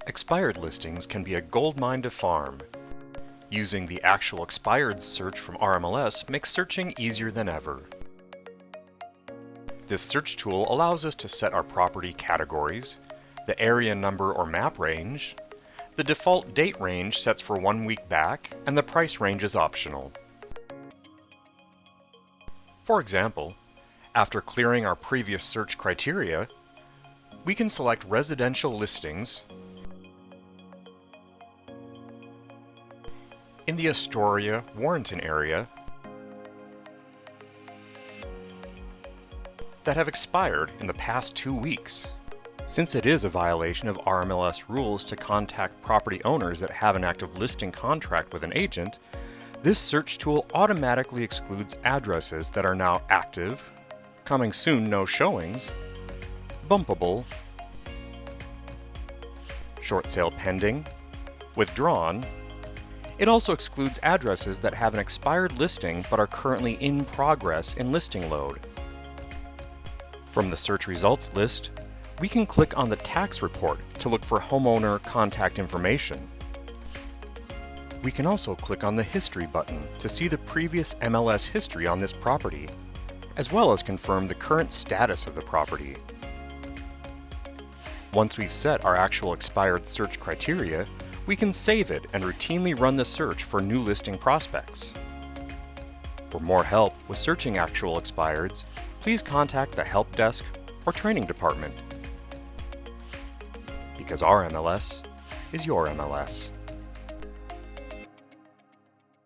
Expired listings can be a goldmine to farm. Using the actual expired search from RMLS makes searching easier than ever. This search tool allows us to set our property categories, the area number or map range, the default date range sets for 1 week back, and the price range is optional. For example, after clearing our previous search criteria, we can select residential listings in the Astoria, Warrenton area that have expired in the past 2 weeks. Since it is a violation of RMLS rules to contact property owners that have an active listing contract with an agent, this search tool automatically excludes addresses that are now active, coming soon no showings, bumpable, short sale pending, withdrawn. It also excludes addresses that have an expired listing but are currently in progress in listing load. From the search results list, we can click on the tax report to look for homeowner contact information. We can also click on the History button to see the previous MLS history on this property, as well as confirm the current status of the property. Once we've set our actual expired search criteria, we can save it and routinely run the search for new listing prospects. For more help with searching actual expireds, please contact the help desk or training department. Because our MLS is your MLS.